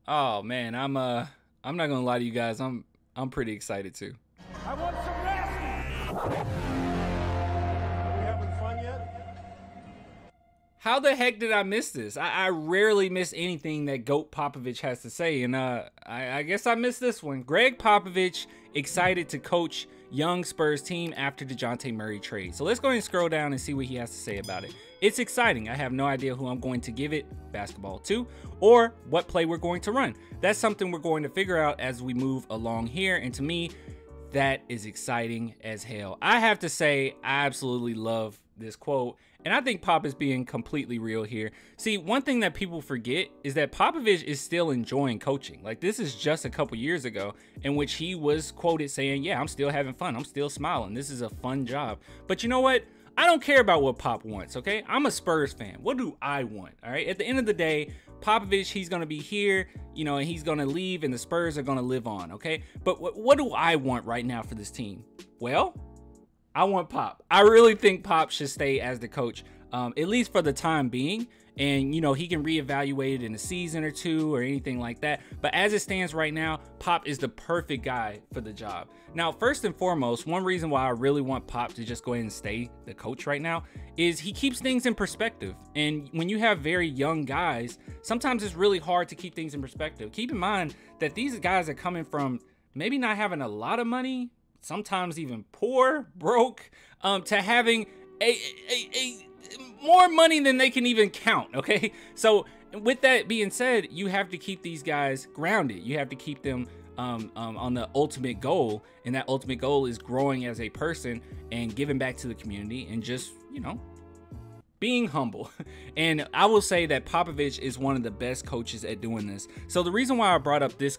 Oh man, I'm not gonna lie to you guys. I'm pretty excited too. I want some rest. Are we having fun yet? How the heck did I miss this? I rarely miss anything that Goat Popovich has to say, and I guess I missed this one. Greg Popovich excited to coach young Spurs team after DeJounte Murray trade. So let's go ahead and scroll down and see what he has to say about it. It's exciting. I have no idea who I'm going to give it basketball to or what play we're going to run. That's something we're going to figure out as we move along here. And to me, that is exciting as hell. I have to say, I absolutely love this quote. And I think Pop is being completely real here. See, one thing that people forget is that Popovich is still enjoying coaching. Like, this is just a couple years ago in which he was quoted saying, yeah, I'm still having fun. I'm still smiling. This is a fun job. But you know what? I don't care about what Pop wants, okay? I'm a Spurs fan. What do I want, all right? At the end of the day, Popovich, he's going to be here, you know, and he's going to leave, and the Spurs are going to live on, okay? But what do I want right now for this team? Well, I want Pop. I really think Pop should stay as the coach, at least for the time being. And, you know, he can reevaluate it in a season or two or anything like that. But as it stands right now, Pop is the perfect guy for the job. Now, first and foremost, one reason why I really want Pop to just go ahead and stay the coach right now is he keeps things in perspective. And when you have very young guys, sometimes it's really hard to keep things in perspective. Keep in mind that these guys are coming from maybe not having a lot of money, sometimes even poor, broke, to having a more money than they can even count, okay? So with that being said, you have to keep these guys grounded. You have to keep them on the ultimate goal, and that ultimate goal is growing as a person and giving back to the community and just, you know, being humble. And I will say that Popovich is one of the best coaches at doing this. So the reason why I brought up this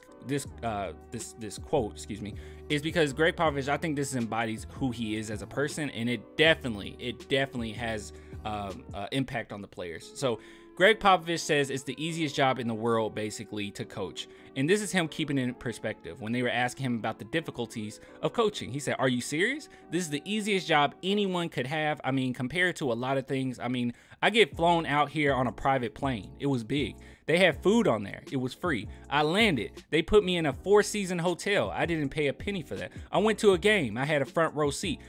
quote, excuse me, is because Greg Popovich, I think this embodies who he is as a person, and it definitely has impact on the players. So Greg Popovich says it's the easiest job in the world, basically, to coach. And this is him keeping it in perspective. When they were asking him about the difficulties of coaching, he said, are you serious? This is the easiest job anyone could have. I mean, compared to a lot of things, I mean, I get flown out here on a private plane. It was big. They had food on there. It was free. I landed. They put me in a 4-season hotel. I didn't pay a penny for that. I went to a game. I had a front row seat.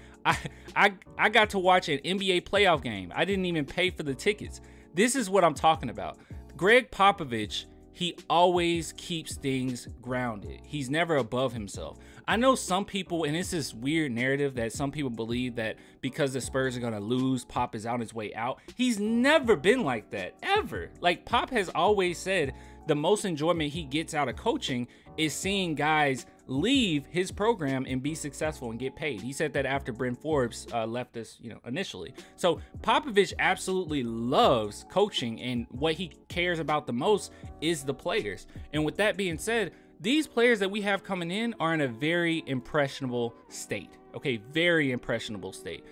I got to watch an NBA playoff game. I didn't even pay for the tickets. This is what I'm talking about. Greg Popovich, he always keeps things grounded. He's never above himself. I know some people, and it's this weird narrative that some people believe that because the Spurs are going to lose, Pop is on his way out. He's never been like that, ever. Like, Pop has always said the most enjoyment he gets out of coaching is seeing guys leave his program and be successful and get paid. He said that after Bryn Forbes left us, you know, initially. So Popovich absolutely loves coaching, and what he cares about the most is the players. And with that being said, these players that we have coming in are in a very impressionable state. Okay, very impressionable state.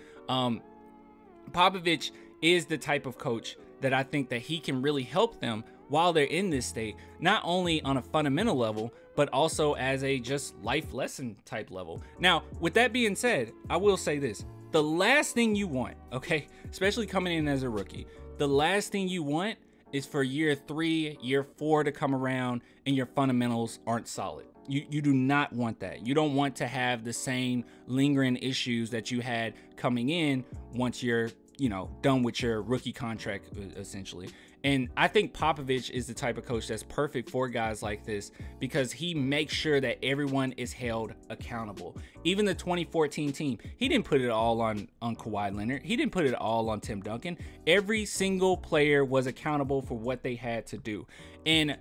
Popovich is the type of coach that I think that he can really help them while they're in this state, not only on a fundamental level, but also as a just life lesson type level. Now, with that being said, I will say this. The last thing you want, okay, especially coming in as a rookie, the last thing you want is for year 3, year 4 to come around and your fundamentals aren't solid. You do not want that. You don't want to have the same lingering issues that you had coming in once you're, you know, done with your rookie contract, essentially. And I think Popovich is the type of coach that's perfect for guys like this because he makes sure that everyone is held accountable. Even the 2014 team, he didn't put it all on Kawhi Leonard. He didn't put it all on Tim Duncan. Every single player was accountable for what they had to do. And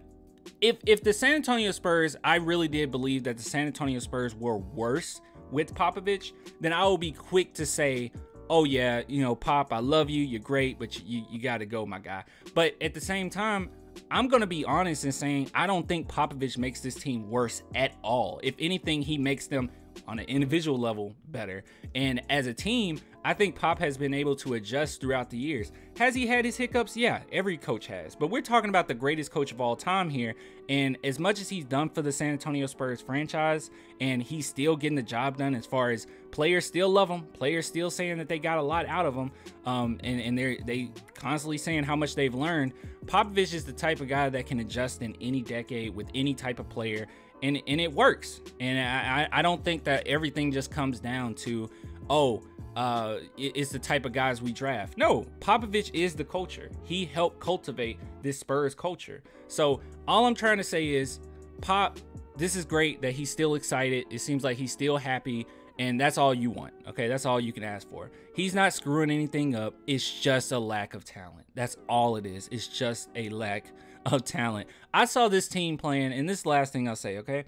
if the San Antonio Spurs, I really did believe that the San Antonio Spurs were worse with Popovich, then I will be quick to say, oh yeah, you know, Pop, I love you, you're great, but you got to go, my guy. But at the same time, I'm going to be honest in saying I don't think Popovich makes this team worse at all. If anything, he makes them on an individual level better. And as a team, I think Pop has been able to adjust throughout the years. Has he had his hiccups? Yeah, every coach has. But we're talking about the greatest coach of all time here. And as much as he's done for the San Antonio Spurs franchise, and he's still getting the job done as far as players still love him, players still saying that they got a lot out of him, and they constantly saying how much they've learned. Popovich is the type of guy that can adjust in any decade with any type of player, and it works. And I don't think that everything just comes down to, it's the type of guys we draft. No, Popovich is the culture. He helped cultivate this Spurs culture. So all I'm trying to say is, Pop, this is great that he's still excited. It seems like he's still happy, and that's all you want. Okay, that's all you can ask for. He's not screwing anything up. It's just a lack of talent. That's all it is. It's just a lack of talent. I saw this team playing, and this last thing I'll say, okay?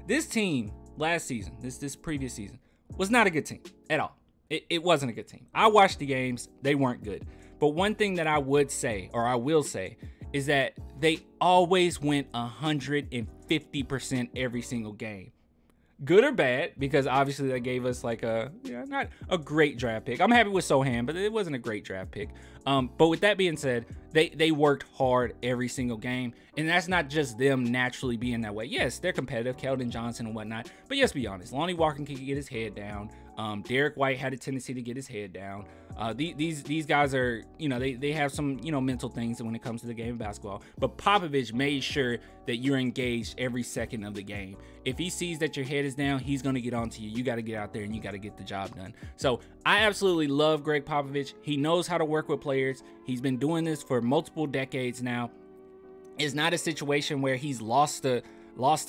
This team last season, this previous season, was not a good team at all. It wasn't a good team. I watched the games. They weren't good. But one thing that I would say, or I will say, is that they always went 150% every single game. Good or bad, because obviously that gave us like not a great draft pick. I'm happy with Sohan, but it wasn't a great draft pick. But with that being said, they worked hard every single game, and that's not just them naturally being that way. Yes, they're competitive, Keldon Johnson and whatnot, but let's be honest, Lonnie Walker can get his head down. Derek White had a tendency to get his head down. These guys are, they have some, mental things when it comes to the game of basketball. But Popovich made sure that you're engaged every second of the game. If he sees that your head is down, he's going to get onto you. You got to get out there and you got to get the job done. So I absolutely love Greg Popovich. He knows how to work with players. He's been doing this for multiple decades now. It's not a situation where he's lost a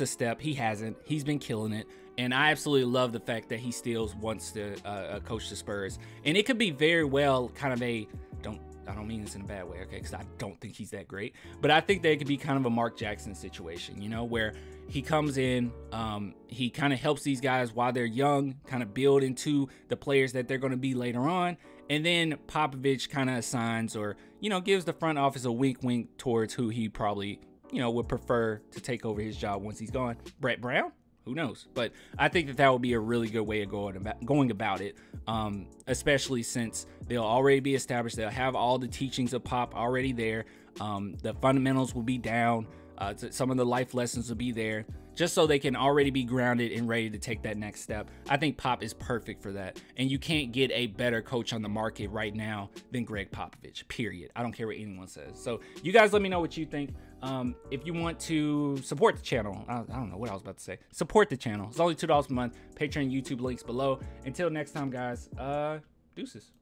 step. He hasn't. He's been killing it. And I absolutely love the fact that he still wants to coach the Spurs. And it could be very well kind of I don't mean this in a bad way, okay, because I don't think he's that great. But I think that it could be kind of a Mark Jackson situation, where he comes in, he kind of helps these guys while they're young, kind of build into the players that they're going to be later on. And then Popovich kind of assigns or, gives the front office a wink towards who he probably, would prefer to take over his job once he's gone. Brett Brown? Who knows? But I think that would be a really good way of going about it, especially since they'll already be established. They'll have all the teachings of Pop already there. The fundamentals will be down. Some of the life lessons will be there, just so they can already be grounded and ready to take that next step. I think Pop is perfect for that. And you can't get a better coach on the market right now than Greg Popovich, period. I don't care what anyone says. So you guys let me know what you think. If you want to support the channel, I don't know what I was about to say. Support the channel. It's only $2 a month. Patreon, YouTube links below. Until next time, guys, deuces.